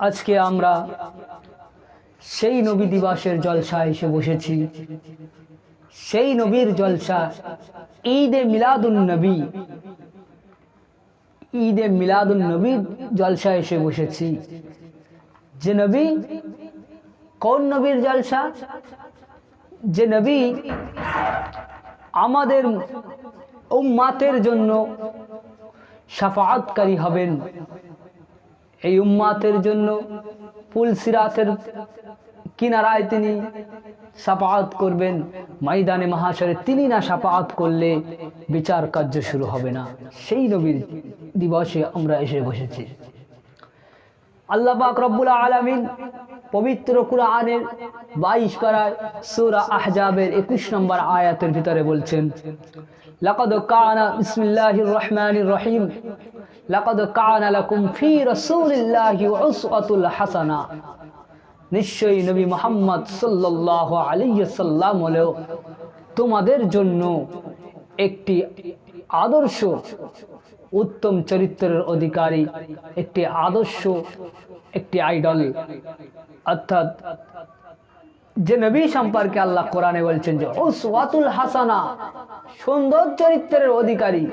আজকে আমরা সেই নবী দিবসের জলসায় এসে বসেছি। সেই নবীর জলসা ঈদে মিলাদুন নবী, ঈদে মিলাদুন নবীর জলসায় এসে বসেছি। যে নবী, কোন নবীর জলসা? যে নবী আমাদের উম্মাতের জন্য শাফাআতকারী হবেন। এই উম্মাতের জন্য পুল সিরাতের কিনারায় তিনি শাফাআত করবেন। ময়দানে মাহশরে তিনি না শাফাআত করলে বিচার কার্য শুরু হবে না। সেই নবীর দিবসে আমরা এসে বসেছি। আল্লাহ পাক রব্বুল আলামিন পবিত্র কুরআনের 22 পারায় সূরা আহজাবের 21 নম্বর আয়াতের ভিতরে বলছেন, লাকাদ কানা বিসমিল্লাহির রহমানির রহিম লাকাদ কানা লাকুম ফি রাসূলিল্লাহি উসওয়াতুল হাসানা। নিশ্চয়ই নবী মুহাম্মদ সাল্লাল্লাহু আলাইহি ওয়াসাল্লাম হলো তোমাদের জন্য একটি আদর্শ, উত্তম চরিত্রের অধিকারী, একটি আদর্শ, একটি আইডল। অর্থাৎ যে নবী সম্পর্কে আল্লাহ কোরআনে বলছেন যে উসওয়াতুল হাসানা, সুন্দর চরিত্রের অধিকারী,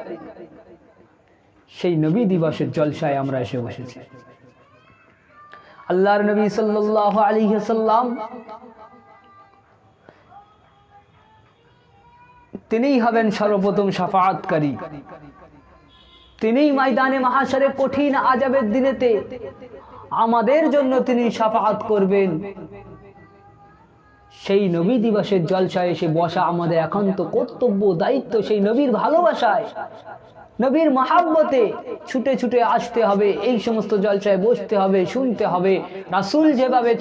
সেই নবী দিবসের জলসায় আমরা এসে বসেছি। আল্লাহর নবী সাল্লাল্লাহু আলাইহি ওয়াসাল্লাম তিনিই হবেন সর্বপ্রথম শাফাআতকারী। তিনিই ময়দানে মাহশরে কঠিন আযাবের দিনেতে আমাদের জন্য তিনি শাফাআত করবেন। সেই নবী দিবসের জলসায় এসে বসা আমাদের একান্ত কর্তব্য, দায়িত্ব। সেই নবীর ভালোবাসায়, নবীর মহাব্বতে ছুটে ছুটে আসতে হবে। এই সমস্ত জলসায় বসতে হবে, শুনতে হবে। রাসূল যেভাবে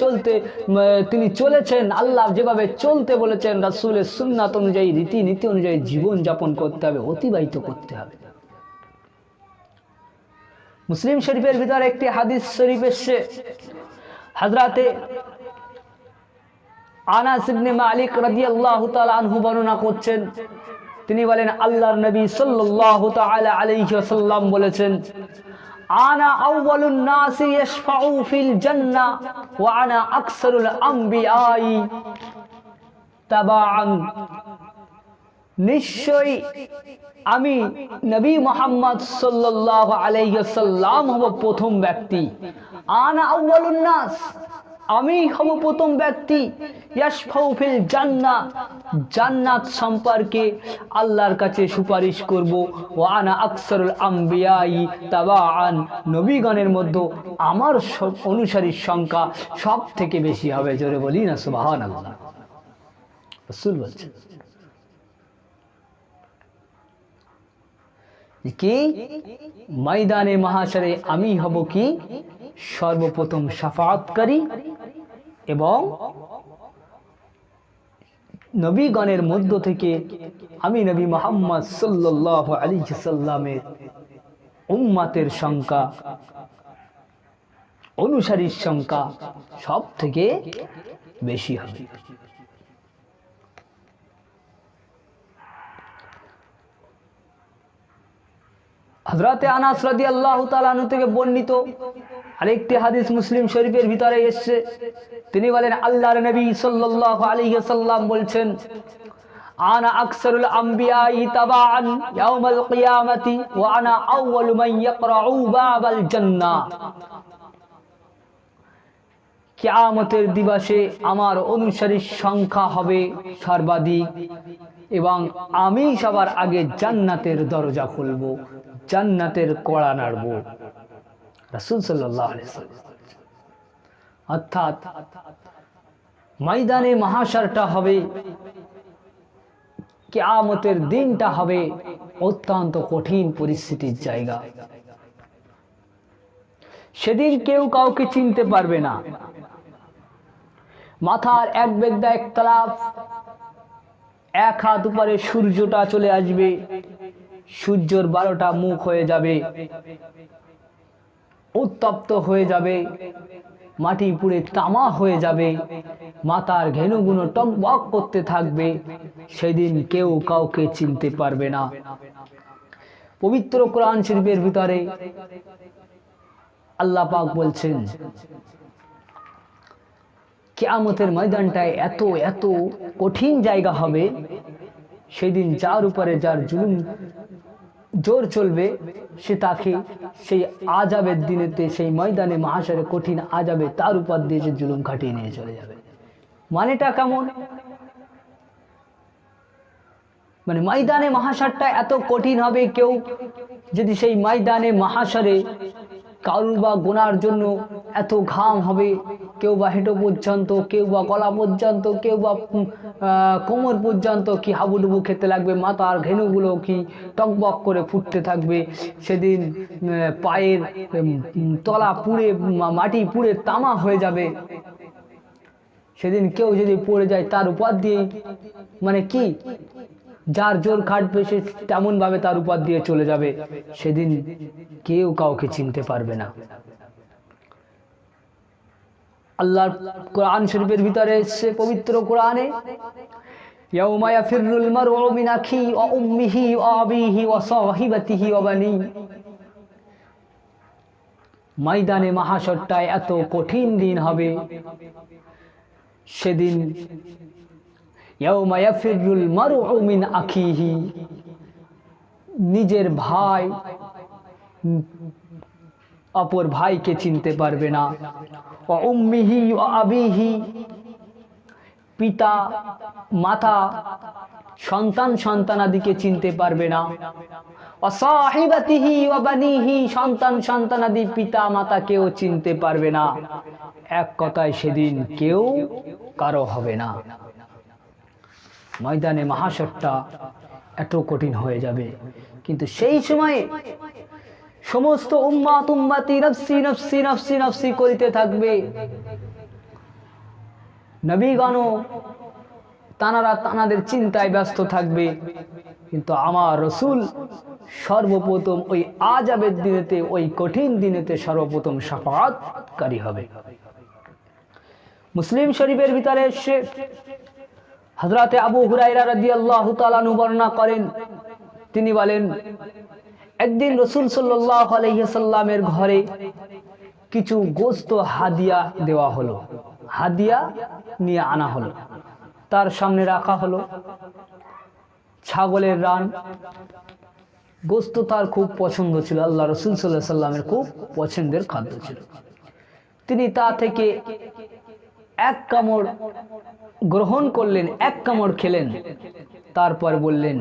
তিনি চলেছেন, আল্লাহ যেভাবে চলতে বলেছেন, রাসূলের সুন্নাত অনুযায়ী, রীতিনীতি অনুযায়ী জীবন যাপন করতে হবে, অতিবাহিত করতে হবে। মুসলিম শরীফের ভিতরে একটি হাদিস শরীফ এসেছে, হযরতে আনাস ইবনে মালিক রাদিয়াল্লাহু তাআলা আনহু বর্ণনা করছেন। তিনি বলেন, আল্লাহর নবী সাল্লাল্লাহু তাআলা আলাইহি ওয়াসাল্লাম বলেছেন, আনা আউয়ালুন নাসি ইয়াশফাউ ফিল জান্নাহ ওয়া আনা আকসারুল আমবিয়াই তাবাআন। নিশ্চয়ই আমি নবী মুহাম্মদ সাল্লাল্লাহু আলাইহি ওয়াসাল্লাম হব প্রথম ব্যক্তি। আনা আউয়ালুন নাস, আমি হব প্রথম ব্যক্তি। ইয়াশফাউ ফিল জান্নাহ, জান্নাত সম্পর্কে আল্লাহর কাছে সুপারিশ করব। ওয়া আনা আকসারুল আমবিয়াই তাবাআন, নবীগণের মধ্যে আমার অনুসারীর সংখ্যা সব থেকে বেশি হবে। জোরে বলি না সুবহানাল্লাহ। রাসূল বলছেন কি ময়দানে মাহশরে আমি হব কি সর্বপ্রথম শাফাআতকারী, এবং নবীগণের মধ্য থেকে আমি নবী মুহাম্মদ সাল্লাল্লাহু আলাইহি ওয়াসাল্লামের উম্মতের সংখ্যা, অনুসারীর সংখ্যা সব থেকে বেশি হবে। হযরতে আনাস রাদিয়াল্লাহু তাআলা আনহু থেকে বর্ণিত আরেকটি হাদিস মুসলিম শরীফের ভিতরে এসেছে। তিনি বলেন, আল্লাহর নবী সাল্লাল্লাহু আলাইহি ওয়াসাল্লাম বলছেন, আনা আকসারুল আমবিয়াই তাবাআন ইয়াউমাল কিয়ামাতি ওয়া আনা আউয়ালু মান ইয়াকরাউ বাবাল জান্নাহ। কিয়ামতের দিবসে আমার অনুসারীর সংখ্যা হবে সর্বাধিক, এবং আমি সবার আগে জান্নাতের দরজা খুলব, জান্নাতের কড়া নাড়ব। রাসূল সাল্লাল্লাহু আলাইহি ওয়াসাল্লাম। অর্থাৎ ময়দানে মাহশরটা হবে, কিয়ামতের দিনটা হবে অত্যন্ত কঠিন পরিস্থিতির জায়গা। সেদিন কেউ কাউকে চিনতে পারবে না। মাথার এক বেগদা একতলাফ, এক হাত উপরে সূর্যটা চলে আসবে, সূর্যের 12টা মুখ হয়ে যাবে, উত্তপ্ত হয়ে যাবে, মাটি পুড়ে তামা হয়ে যাবে, মাথার ঘেনুগুলো টকবক করতে থাকবে। সেদিন কেউ কাউকে চিনতে পারবে না। পবিত্র কোরআন শরীফের ভিতরে আল্লাহ পাক বলছেন, কিয়ামতের ময়দানটায় এত এত কঠিন জায়গা হবে, সেদিন যার উপরে যার জুলুম জোর চলবে সে তাকে সেই আযাবের দিনেতে, সেই ময়দানে মাহশরে কঠিন আযাবে তার উপর দিয়ে সে জুলুম খাটিয়ে নিয়ে চলে যাবে। মানেটা কেমন? মানে ময়দানে মাহশরটা এত কঠিন হবে, কেউ যদি সেই ময়দানে মাহশরে কারুর বা গুনার জন্য এত ঘাম হবে, কেউ বা হেঁটো পর্যন্ত, কেউ বা গলা পর্যন্ত, কেউ বা কোমর পর্যন্ত কি হাবুডুবু খেতে লাগবে, মাথার ঘেনুগুলো কি টকবক করে ফুটতে থাকবে। সেদিন পায়ের তলা পুড়ে, মাটি পুড়ে তামা হয়ে যাবে। সেদিন কেউ যদি পড়ে যায় তার উপর দিয়ে, মানে কি যার জোর খাটবে সে তেমন ভাবে তার উপর দিয়ে চলে যাবে। সেদিন কেউ কাউকে চিনতে পারবে না। আল্লাহর কোরআন শরীফের ভিতরে সে পবিত্র কোরআনে, ইয়াউমা ইয়াফিরুল মারউ মিন আখি ওয়া উম্মিহি ওয়া আবিহি ওয়া সাহিবাতিহি ওয়া বানি। ময়দানে মাহশরটায় এত কঠিন দিন হবে, সেদিন ইয়াউমা ইয়াফিরুল মারউ মিন আখিহি, নিজের ভাই অপর ভাইকে চিনতে পারবে না। ওয়া উম্মিহি ওয়া আবিহি, পিতা মাতা সন্তান সন্তানাদিকে চিনতে পারবে না। ওয়া সাহিবাতিহি ওয়া বানিহি, সন্তান সন্তানাদি পিতা মাতাকেও চিনতে পারবে না। এক কথায় সেদিন কেউ কারো হবে না। ময়দানে মাহশরটা এত কঠিন হয়ে যাবে, কিন্তু সেই সময়ে সমস্ত উম্মাত উম্মতি নফসি নফসি নফসি নফসি করিতে থাকবে। নবীগণও তানারা তানাদের চিন্তায় ব্যস্ত থাকবে, কিন্তু আমার রসুল সর্বপ্রথম ওই আযাবের দিনেতে, ওই কঠিন দিনেতে সর্বপ্রথম শাফাআতকারী হবে। মুসলিম শরীফের ভিতরে এসে হযরতে আবু হুরায়রা রাদিয়াল্লাহু তাআলা আনহু বর্ণনা করেন, তিনি বলেন, একদিন রাসূল সাল্লাল্লাহু আলাইহি ওয়াসাল্লামের ঘরে কিছু গোশত হাদিয়া দেওয়া হলো, হাদিয়া নিয়ে আনা হলো, তার সামনে রাখা হলো। ছাগলের রান গোশত তার খুব পছন্দ ছিল, আল্লাহ রাসূল সাল্লাল্লাহু আলাইহি ওয়াসাল্লামের খুব পছন্দের খাদ্য ছিল। তিনি তা থেকে এক কামড় গ্রহণ করলেন, এক কামড় খেলেন, তারপর বললেন,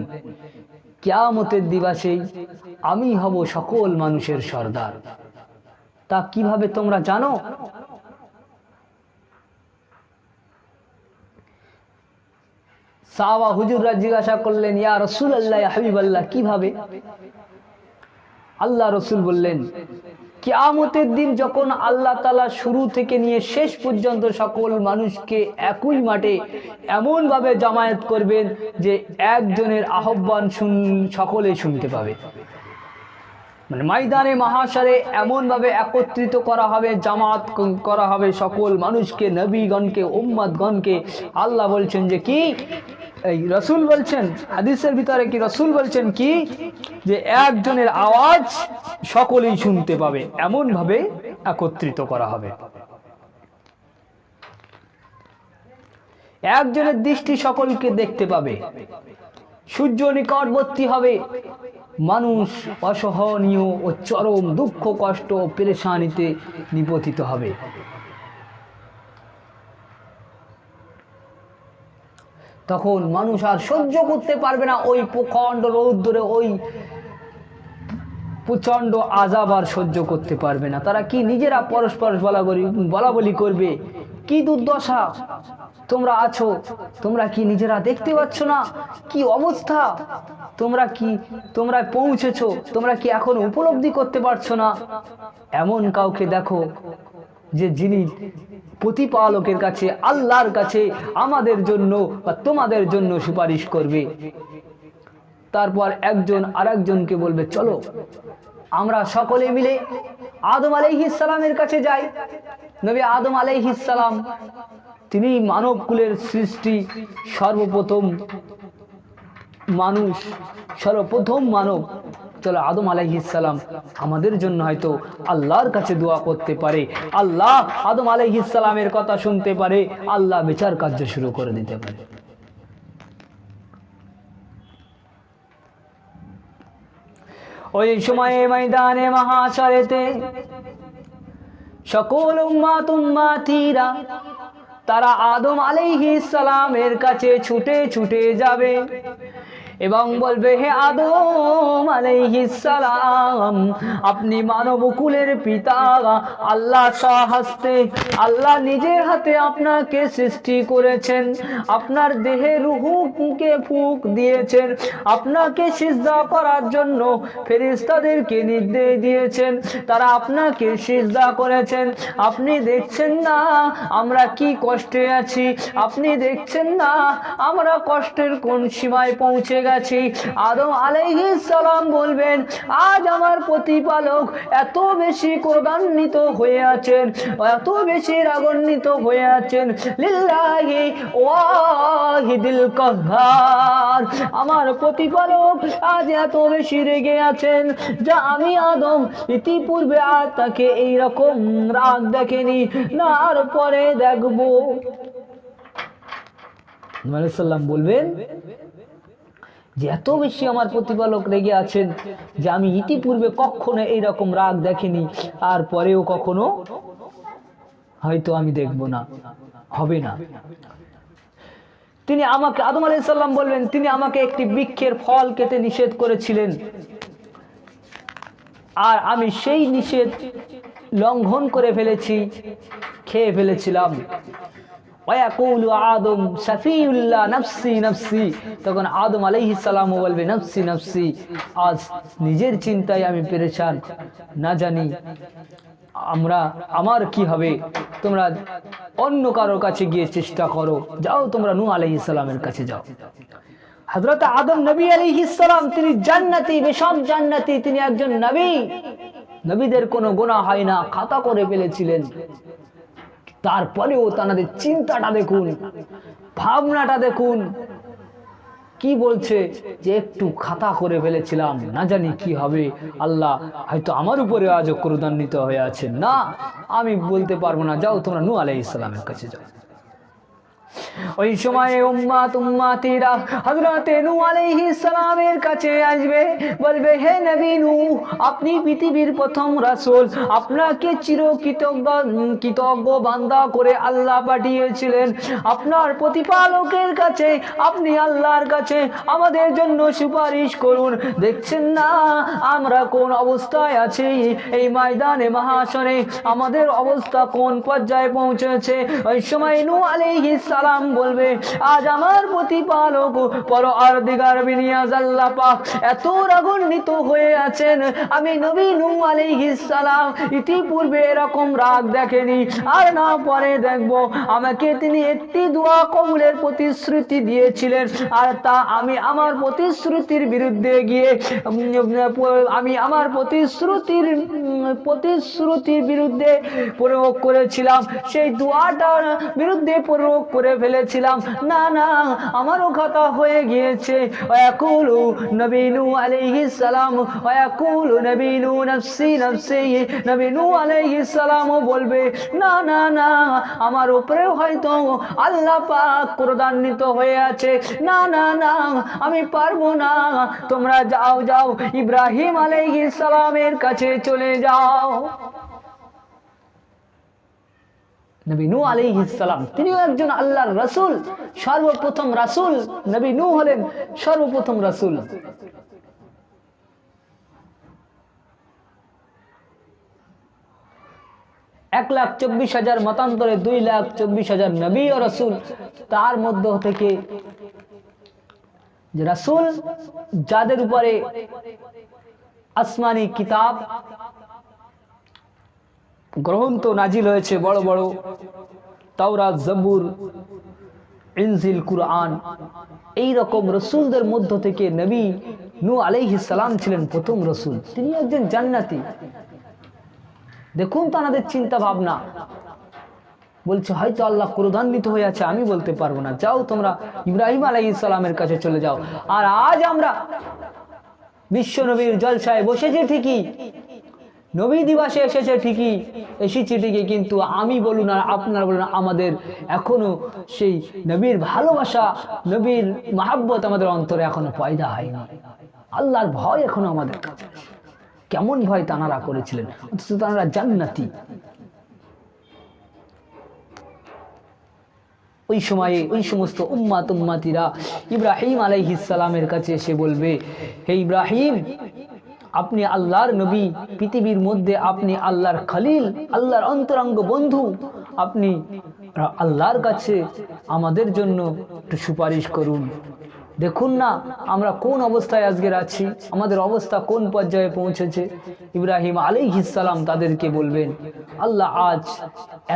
কিয়ামতের দিবসে আমি হব সকল মানুষের সর্দার। তা কিভাবে তোমরা জানো? সাহাবা হুজুররা জিজ্ঞাসা করলেন, ইয়া রাসূলুল্লাহ, ইয়া হাবিবাল্লাহ, কিভাবে? আল্লাহ রসুল বললেন, কিয়ামতের দিন যখন আল্লাহ তাআলা শুরু থেকে নিয়ে শেষ পর্যন্ত সকল মানুষকে একই মাঠে এমন ভাবে জামায়াত করবেন যে একজনের আহ্বান সকলে শুনতে পাবে। মানে ময়দানে মাহশরে এমন ভাবে একত্রিত করা হবে, জামাত করা হবে সকল মানুষকে, নবীগণকে, উম্মতগণকে। আল্লাহ বলছেন যে কি, এই রাসূল বলছেন হাদিসের ভিতরে, কি রাসূল বলছেন কি, যে একজনের আওয়াজ সকলেই শুনতে পাবে, এমন ভাবে একত্রিত করা হবে। একজনের দৃষ্টি সকলকে দেখতে পাবে, সূর্য নিকটবর্তী হবে, মানুষ অসহনীয় ও চরম দুঃখ কষ্ট ও পেরেশানিতে নিপতিত হবে। তখন মানুষ আর সহ্য করতে পারবে না, ওই প্রচণ্ড রৌদ্রে, ওই প্রচণ্ড আযাব আর সহ্য করতে পারবে না। তারা কি নিজেরা পরস্পর বলাবলি করবে, কি দুর্দশা তোমরা আছো, তোমরা কি নিজেরা দেখতে পাচ্ছ না কি অবস্থা, তোমরা পৌঁছেছো, তোমরা কি এখন উপলব্ধি করতে পারছো না? এমন কাউকে দেখো যে যিনি প্রতিপালকের কাছে, আল্লাহর কাছে আমাদের জন্য বা তোমাদের জন্য সুপারিশ করবে। তারপর একজন আরেকজনকে বলবে, চলো আমরা সকলে মিলে আদম আলাইহিস সালামের কাছে যাই। নবী আদম আলাইহিস সালাম, তিনি মানব কুলের সৃষ্টি, সর্বপ্রথম মানুষ, সর্বপ্রথম মানব, চলো আদম আলাইহিস সালাম আমাদের জন্য হয়তো আল্লাহর কাছে দোয়া করতে পারে, আল্লাহ আদম আলাইহিস সালামের কথা শুনতে পারে, আল্লাহ বিচার কার্য শুরু করে দিতে পারে। ওই সময়ে ময়দানে মাহশরেতে সকল উম্মাতিরা তারা আদম আলাইহিস সালামের কাছে ছুটে ছুটে যাবে এবং বলবে, হে আদম আলাইহিস সালাম, আপনি মানবকুলের পিতা, আল্লাহ স্বহস্তে, আল্লাহ নিজের হাতে আপনাকে সৃষ্টি করেছেন, আপনার দেহে রূহকে ফুঁক দিয়েছেন, আপনাকে সিজদা করার জন্য ফেরেশতাদেরকে নির্দেশ দিয়েছেন, তারা আপনাকে সিজদা করেছেন। আপনি দেখছেন না আমরা কি কষ্টে আছি, আপনি দেখছেন না আমরা কষ্টের কোন সীমায় পৌঁছে গেছি। আদম আলাইহিস সালাম বলবেন, আজ আমার প্রতিপালক এত বেশি ক্রোধান্বিত হয়ে আছেন, এত বেশি রাগান্বিত হয়ে আছেন, লিল্লাহি ওয়াহিদিল কাহ্হার, আমার প্রতিপালক আজ এত বেশি রেগে আছেন যা আমি আদম ইতিপূর্বে আর তাকে এইরকম রাগ দেখেনি, না আর পরে দেখবো। নূহ আলাইহিস সালাম বলবেন যে এত বেশি আমার প্রতিপালক রেগে আছেন যে আমি ইতিপূর্বে কখনো এইরকম রাগ দেখিনি, আর পরেও কখনো হয়তো আমি দেখব না, হবে না। তিনি আমাকে, আদম আলাইহিস সালাম বলবেন, তিনি আমাকে একটি বৃক্ষের ফল খেতে নিষেধ করেছিলেন, আর আমি সেই নিষেধ লঙ্ঘন করে ফেলেছি, খেয়ে ফেলেছিলাম। ওয়াকুলু আদম শাফিউল্লাহ নাফসি নাফসি, তখন আদম আলাইহিস সালাম বলবে, নাফসি নাফসি, আজ নিজের চিন্তায় আমি পেরেশান, না জানি আমার কি হবে, তোমরা অন্য কারোর কাছে গিয়ে চেষ্টা করো, যাও তোমরা নূহ আলাইহিস সালামের কাছে যাও। হযরত আদম নবী আলাইহিস সালাম তিনি জান্নাতি, বেশক জান্নাতি, তিনি একজন নবী, নবীদের কোনো গুনাহ হয় না, খাতা করে ফেলেছিলেন, তারপরেও তাদের চিন্তাটা দেখুন, ভাবনাটা দেখুন, কি বলছে যে একটু খাতা করে ফেলেছিলাম, না জানি কি হবে, আল্লাহ হয়তো আমার উপরে আজও ক্রোধান্বিত হয়ে আছেন, না আমি বলতে পারবো না, যাও তোমরা নূহ আলাইহিস সালামের কাছে যাও। ওই সময়ে উম্মাতিরা হযরত নূহ আলাইহিস সালামের কাছে আসবে, বলবে, হে নবী নূহ, আপনি পৃথিবীর প্রথম রাসূল, আপনাকে চিরকৃতজ্ঞ বান্দা করে আল্লাহ পাঠিয়েছিলেন, আপনার প্রতিপালকের কাছে, আপনি আল্লাহর কাছে আমাদের জন্য সুপারিশ করুন। দেখছেন না আমরা কোন অবস্থায় আছি, এই ময়দানে মাহশরে আমাদের অবস্থা কোন পর্যায়ে পৌঁছেছে। ওই সময় নূহ আলাইহিস সালাম বলবে, আজ আমার প্রতিপালক পরওয়ারদিগার বিনিয়াজ আল্লাহ পাক এত রাগান্বিত হয়ে আছেন, আমি নবী নূহ আলাইহিস সালাম ইতিপূর্বে এরকম রাগ দেখেনি, আর না পরে দেখব। আমাকে তিনি একটি দোয়া কবুলের প্রতিশ্রুতি দিয়েছিলেন, আর তা আমি আমার প্রতিশ্রুতির বিরুদ্ধে গিয়ে আমি আমার প্রতিশ্রুতির বিরুদ্ধে প্রয়োগ করেছিলাম, সেই দোয়াটার বিরুদ্ধে প্রয়োগ করে ফেলেছিলাম, না না আমারও কথা হয়ে গিয়েছে। ওয়াকুলু নবী নূহ আলাইহিস সালাম, ওয়াকুলু নবী নূহ নাফসি নাফসি, নবী নূহ আলাইহিস সালাম বলবে, না না না আমার উপরে হয়তো আল্লাহ পাক ক্রোধান্বিত হয়ে আছে, না না না আমি পারবো না, তোমরা যাও যাও ইব্রাহিম আলাইহিস সালামের কাছে চলে যাও। নবী নূহ আলাইহিস সালাম তিনিও একজন আল্লাহর রাসূল, সর্বপ্রথম রাসূল নবী নূহ হলেন সর্বপ্রথম রাসূল। এক 1,24,000 মতান্তরে 2,24,000 নবী ও রাসূল, তার মধ্য থেকে যে রাসূল যাদের উপরে আসমানি কিতাব গ্রন্থ নাজিল হয়েছে, বড় বড় তাওরাত, জবুর, ইনজিল, কুরআন, এই রকম রসুলদের মধ্য থেকে নবী নূহ আলাইহিস সালাম ছিলেন প্রথম রসুল, তিনি একজন জান্নাতি। দেখুন তাদের চিন্তা ভাবনা, বলছে হয়তো আল্লাহ ক্রোধান্বিত হয়ে আছে, আমি বলতে পারবো না, যাও তোমরা ইব্রাহিম আলাইহিস সালামের কাছে চলে যাও। আর আজ আমরা বিশ্ব নবীর জলসায় বসেছি ঠিকই, নবী দিবসে এসেছে ঠিকই, এসেছি ঠিকই, কিন্তু আমি বলুন আর আপনারা বলুন, আমাদের এখনো সেই নবীর ভালোবাসা, নবীর মহাব্বত আমাদের অন্তরে এখনো পয়দা হয়নি। আল্লাহর ভয় এখনো আমাদের কাছে। কেমন ভয় তানারা করেছিলেন, অথচ তানারা জান্নাতি। ওই সময়ে ওই সমস্ত উম্মাতিরা ইব্রাহিম আলাইহিস সালামের কাছে এসে বলবে, হে ইব্রাহিম, আপনি আল্লাহর নবী, পৃথিবীর মধ্যে আপনি আল্লাহর খলিল, আল্লাহর অন্তরঙ্গ বন্ধু, আপনি আল্লাহর কাছে আমাদের জন্য একটু সুপারিশ করুন। দেখুন না আমরা কোন অবস্থায় আজকে আছি, আমাদের অবস্থা কোন পর্যায়ে পৌঁছেছে। ইব্রাহিম আলাইহিস সালাম তাদেরকে বলবেন, আল্লাহ আজ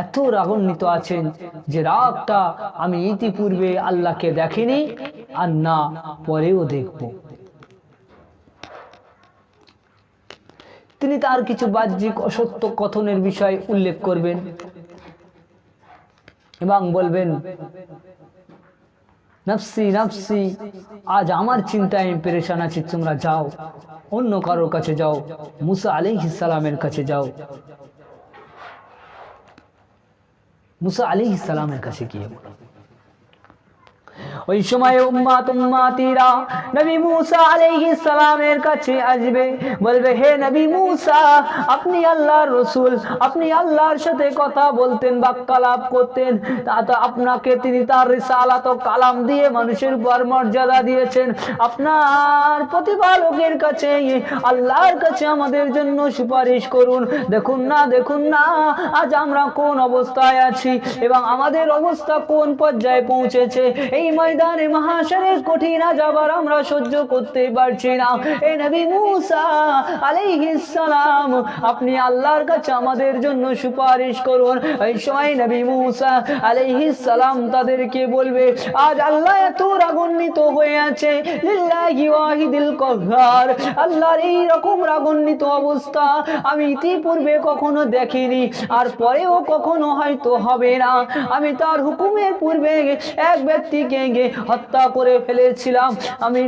এত রাগান্বিত আছেন যে রাগটা আমি ইতিপূর্বে আল্লাহকে দেখিনি আর না পরেও দেখব। তিনি তার কিছু বাহ্যিক অসত্য কথনের বিষয় উল্লেখ করবেন এবং বলবেন, নফসি নফসি, আজ আমার চিন্তায় আমি পেরেশান আছি, তোমরা যাও অন্য কারোর কাছে যাও, মুসা আলাইহিস সালামের কাছে যাও। মুসা আলাইহিস সালামের কাছে গিয়ে বলো। ওই সময় উম্মাতিরা নবী মুসা আলাইহিস সালামের কাছে আসবে, বলবে, হে নবী মুসা, আপনি আল্লাহর রাসূল, আপনি আল্লাহর সাথে কথা বলতেন, বাক্যালাপ করতেন, তা আপনাকে তিনি তার রিসালাত ও কালাম দিয়ে মানুষের উপর মর্যাদা দিয়েছেন। আপনার প্রতিপালকের কাছে, আল্লাহর কাছে আমাদের জন্য সুপারিশ করুন। দেখুন না আজ আমরা কোন অবস্থায় আছি এবং আমাদের অবস্থা কোন পর্যায়ে পৌঁছেছে। এই ময়দানে মাহশরের কঠিন আযাব আমরা সহ্য করতে পারছি না। এ নবী মুসা আলাইহিস সালাম, আপনি আল্লাহর কাছে আমাদের জন্য সুপারিশ করুন। এই সময় নবী মুসা আলাইহিস সালাম তাদেরকে বলবে, আজ আল্লাহ এত রাগান্বিত হয়ে আছে, লিল্লাহি ওয়াহিদিল কাহ্হার, আল্লাহর এই রকম রাগান্বিত অবস্থা আমি ইতিপূর্বে কখনো দেখিনি, আর পরেও কখনো হয়তো হবে না। আমি তার হুকুমের পূর্বে এক ব্যক্তিকে হত্যা করে ফেলেছিলাম, আমি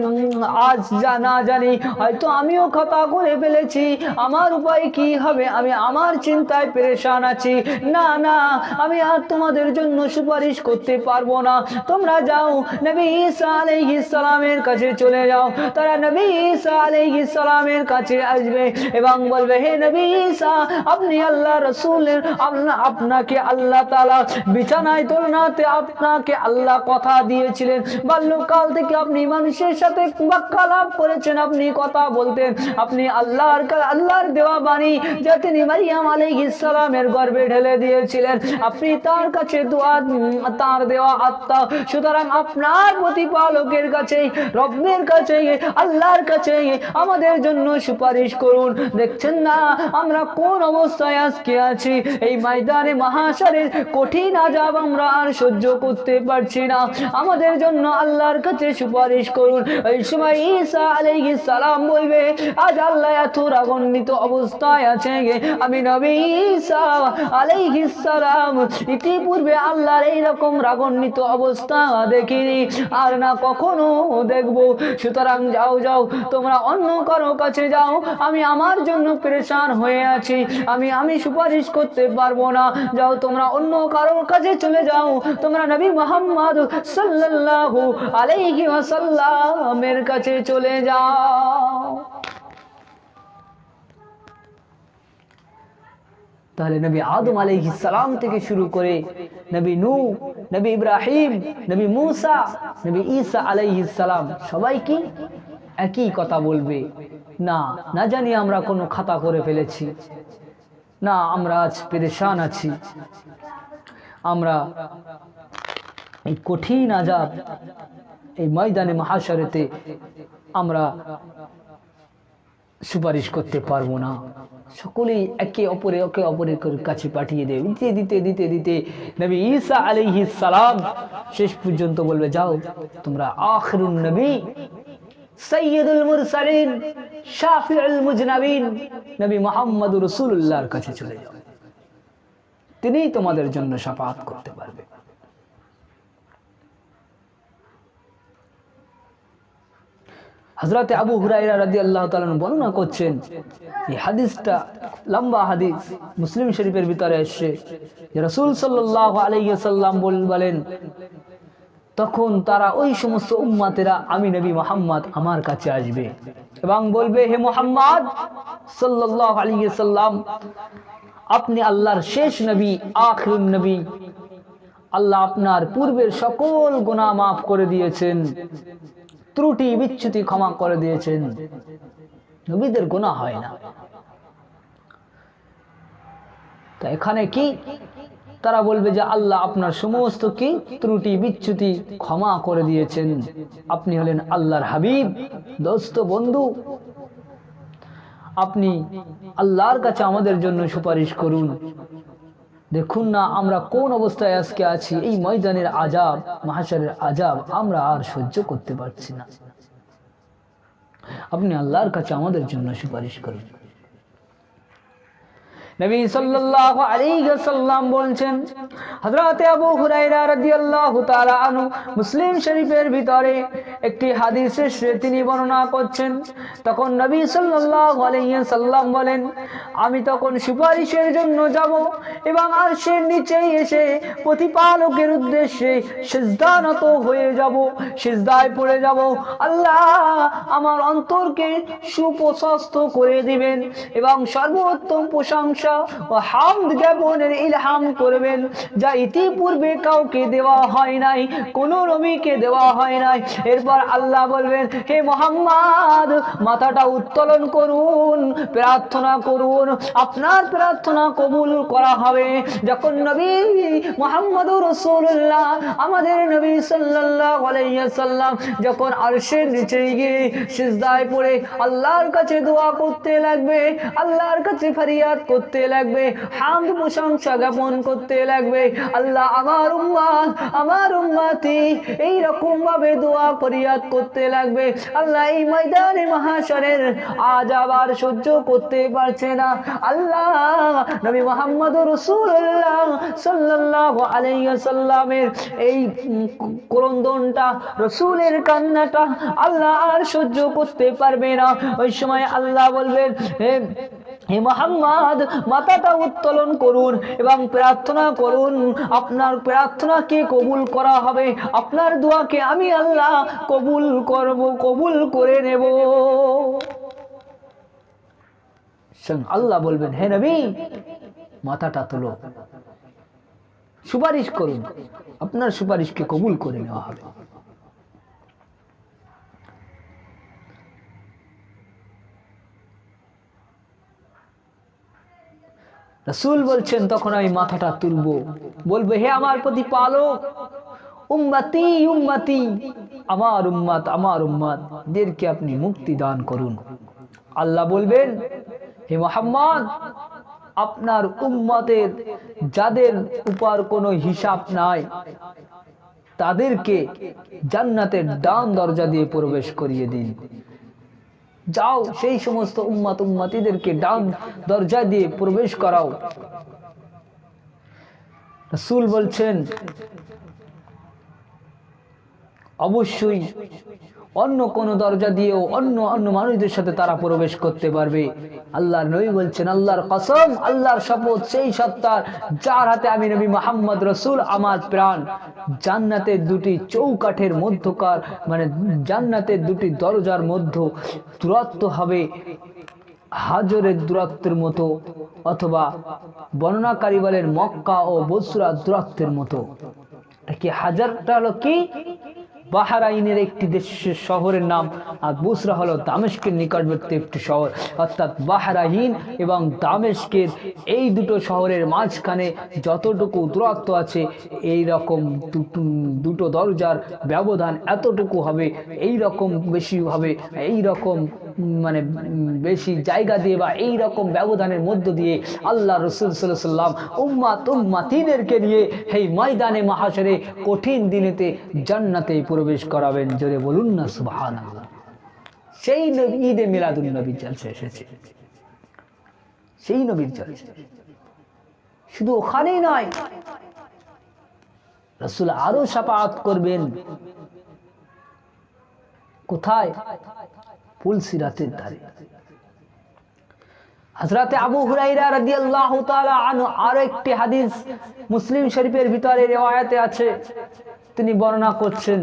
আজ না জানি হয়তো আমিও খতা করে ফেলেছি, আমার উপায় কি হবে, আমি আমার চিন্তায় পেরেশান আছি। না আমি আর তোমাদের জন্য সুপারিশ করতে পারবো না, তোমরা যাও নবী ঈসা আলাইহিস সালামের কাছে চলে যাও। তারা নবী ঈসা আলাইহিস সালামের কাছে আসবে এবং বলবে, হে নবী ঈসা, আপনি আল্লাহ রাসূলের, আপনাকে আল্লাহ তাআলা বিছানায় দোলনাতে আপনাকে আল্লাহ কথা দিয়েছিলেন, বাল্যকাল থেকে আপনি মানুষের সাথে বাক্যালাপ করেছেন, আপনি কথা বলতেন, আপনি আল্লাহর দেওয়া বাণী যা তিনি মারিয়াম আলাইহিস সালামের গর্ভে ঢেলে দিয়েছিলেন, আপনি তার কাছে দোয়া, তার দেওয়া আত্মা। সুতরাং আপনার প্রতিপালকের কাছে, রব্বের কাছে, আল্লাহর কাছে আমাদের জন্য সুপারিশ করুন। দেখছেন না আমরা কোন অবস্থায় আজকে আছি। এই ময়দানে মাহশরের কঠিন আযাব আমরা আর সহ্য করতে পারছি না, আমাদের জন্য আল্লাহর কাছে সুপারিশ করুন। এই সময় ঈসা আলাইহিস সালাম বলবে, আজ আল্লাহ এত রাগান্বিত অবস্থায় আছে, আমি নবী ঈসা আলাইহিস সালাম ইতিপূর্বে আল্লাহর এইরকম রাগান্বিত অবস্থা দেখিনি আর না কখনো দেখব। সুতরাং যাও তোমরা অন্য কারো কাছে যাও, আমি আমার জন্য পেরেশান হয়ে আছি, আমি সুপারিশ করতে পারবো না। যাও তোমরা অন্য কারোর কাছে চলে যাও, তোমরা নবী মুহাম্মদ সাল্লাল্লাহু আলাইহি ওয়াসাল্লামের কাছে চলে যাও। তাহলে নবী আদম আলাইহিস সালাম থেকে শুরু করে নবী নূহ, নবী ইব্রাহিম, নবী মুসা, নবী ঈসা আলাইহিস সালাম সবাই কি একই কথা বলবে, না জানি আমরা কোনো খাতা করে ফেলেছি, না আমরা আজ পেরেশান আছি, আমরা এই কঠিন আযাব, এই ময়দানে মাহশরেতে আমরা সুপারিশ করতে পারবো না। সকলেই একে অপরের কাছে পাঠিয়ে দেয়, দিতে নবী ঈসা আলাইহিস সালাম শেষ পর্যন্ত বলবে, যাও তোমরা আখিরুন নবী, সাইয়্যিদুল মুরসালিন, শাফিউল মুজনাবিন নবী মুহাম্মদুর রাসূলুল্লাহর কাছে চলে যাও। তিনিই তোমাদের জন্য শাফাআত করতে পারবে। হযরত আবু হুরায়রা রাদিয়াল্লাহু তাআলা বর্ণনা করছেন, এই হাদিসটা লম্বা হাদিস, মুসলিম শরীফের ভিতরে এসেছে যে রাসূল সাল্লাল্লাহু আলাইহি ওয়াসাল্লাম বলেন, তখন তারা ওই সমস্ত উম্মতেরা আমি নবী মুহাম্মদ আমার কাছে আসবে এবং বলবে, হে মুহাম্মদ সাল্লাল্লাহু আলাইহি ওয়াসাল্লাম, আপনি আল্লাহর শেষ নবী, আখিরুন নবী। আল্লাহ আপনার পূর্বের সকল গুনাহ মাফ করে দিয়েছেন, ত্রুটি বিচ্যুতি ক্ষমা করে দিয়েছেন। নবীদের গুনাহ হয় না। তো এখানে কি তারা বলবে যে আল্লাহ আপনার সমস্ত কি ত্রুটি বিচ্যুতি ক্ষমা করে দিয়েছেন, আপনি হলেন আল্লাহর হাবিব, দোস্ত, বন্ধু, আপনি আল্লাহর কাছে আমাদের জন্য সুপারিশ করুন। দেখুন না আমরা কোন অবস্থায় আজকে আছি, এই ময়দানের আযাব, মাহশারের আযাব আমরা আর সহ্য করতে পারছি না, আপনি আল্লাহর কাছে আমাদের জন্য সুপারিশ করুন। নবী সাল্লাল্লাহু আলাইহি ওয়াসাল্লাম বলেন, হযরত আবু হুরায়রা রাদিয়াল্লাহু তাআলা আনহু মুসলিম শরীফের ভিতরে একটি হাদিসে তিনি বর্ণনা করছেন, তখন নবী সাল্লাল্লাহু আলাইহি ওয়াসাল্লাম বলেন, আমি তখন সুপারিশের জন্য যাব এবং আরশের নিচে এসে প্রতিপালকের উদ্দেশ্যে সিজদানত হয়ে যাব, সিজদায় পড়ে যাব। আল্লাহ আমার অন্তরকে সুপ্রশস্ত করে দিবেন এবং সর্বোত্তম প্রশংসা ও হামদ জ্ঞাপনের ইলহাম করবেন, যা ইতিপূর্বে কাউকে দেওয়া হয় নাই, কোন নবীকে দেওয়া হয় নাই। এরপর আল্লাহ বলবেন, হে মুহাম্মদ, মাথাটা উত্তোলন করুন, প্রার্থনা করুন, আপনার প্রার্থনা কবুল করা হবে। যখন নবী মুহাম্মদুর রাসূলুল্লাহ আমাদের নবী সাল্লাল্লাহু আলাইহি ওয়াসাল্লাম যখন আরশের নিচে গিয়ে সিজদায় পড়ে আল্লাহর কাছে দোয়া করতে লাগবে, আল্লাহর কাছে ফরিয়াদ করতে লাগবে, হামদ প্রশংসা জ্ঞাপন করতে লাগবে, আল্লাহ আমার উম্মত, আমার উম্মতি, এই রকম ভাবে দোয়া ফরিয়াদ করতে লাগবে। আল্লাহ এই ময়দানে মাহশরের আযাব আর সহ্য করতে পারছে না। আল্লাহ নবী মুহাম্মদুর রাসূলুল্লাহ সাল্লাল্লাহু আলাইহি ওয়াসাল্লামের এই ক্রন্দনটা, রাসূলের কান্নাটা আল্লাহ আর সহ্য করতে পারবে না। ওই সময় আল্লাহ বলবেন, হে মুহাম্মদ, মাথাটা উত্তোলন করুন এবং প্রার্থনা করুন, আপনার প্রার্থনাকে কবুল করা হবে, আপনার দোয়াকে আমি আল্লাহ কবুল করব, কবুল করে নেব। আল্লাহ বলবেন, হে নবী, মাথাটা তোলো, সুপারিশ করুন, আপনার সুপারিশকে কবুল করে নেওয়া হবে। রাসূল বলছেন, তখন আমি মাথাটা তুলবো, বলবো, হে আমার প্রতিপালক, উম্মতি উম্মতি, আমার উম্মত, আমার উম্মতদেরকে আপনি মুক্তি দান করুন। আল্লাহ বলবেন, হে মুহাম্মদ, আপনার উম্মতের যাদের উপর কোনো হিসাব নাই তাদেরকে জান্নাতের ডান দরজা দিয়ে প্রবেশ করিয়ে দিন। যাও সেই সমস্ত উম্মত উম্মতিদেরকে ডান দরজা দিয়ে প্রবেশ করাও। রাসূল বলছেন, অবশ্যই অন্য কোন দরজা দিয়েও অন্য মানুষদের সাথে তারা প্রবেশ করতে পারবে। আল্লাহর নবী বলছেন, আল্লাহর কসম, আল্লাহর শপথ, সেই সত্তার যার হাতে আমি নবী মুহাম্মদ রাসূল আমার প্রাণ, জান্নাতের দুটি চৌকাঠের মধ্যকার মানে জান্নাতের দুটি দরজার মধ্যে দূরত্ব হবে হাজরের দূরত্বের মতো, অথবা বর্ণনাকারী বলেন মক্কা ও বসরা দূরত্বের মতো। কি হাজারটা হলো কি বাহরাইনের একটি দেশের শহরের নাম, আর বুসরা হলো দামেস্কের নিকটবর্তী একটি শহর। অর্থাৎ বাহরাইন এবং দামেস্কের এই দুটো শহরের মাঝখানে যতটুকু দূরত্ব আছে, এই রকম দুটো দরজার ব্যবধান এতটুকু হবে, এই রকম বেশি হবে, এই রকম মানে বেশি জায়গা দিয়ে বা এই রকম ব্যবধানের মধ্য দিয়ে আল্লাহ রাসূল সাল্লাল্লাহু আলাইহি ওয়াসাল্লাম উম্মত উম্মতিদেরকে নিয়ে এই ময়দানে মাহশরে কঠিন দিনেতে জান্নাতে প্রবেশ করাবেন। জোরে বলুন না সুবহানাল্লাহ। সেই ঈদে মিলাদুন নবী জলসা এসেছে, সেই নবীর জলসা। শুধু ওখানেই নয়, রাসূল আরো শাফাআত করবেন। কোথায়? পুলসিরাতের ধারে। হযরতে আবু হুরায়রা রাদিয়াল্লাহু তাআলা আনহু আরো একটি হাদিস মুসলিম শরীফের ভিতরে riwayate আছে, তিনি বর্ণনা করছেন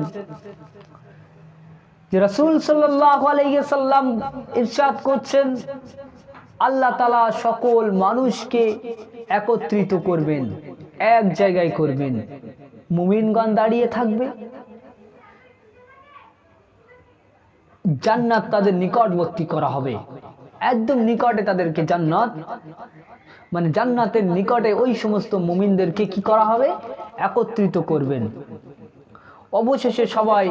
যে রাসূল সাল্লাল্লাহু আলাইহি সাল্লাম ইরশাদ করছেন, আল্লাহ তাআলা সকল মানুষকে একত্রিত করবেন, এক জায়গায় করবেন। মুমিনগণ দাঁড়িয়ে থাকবে, জান্নাত তাদের নিকটবর্তী করা হবে, একদম নিকটে তাদেরকে জান্নাত, মানে জান্নাতের নিকটে ওই সমস্ত মুমিনদেরকে কি করা হবে? একত্রিত করবেন। অবশেষে সবাই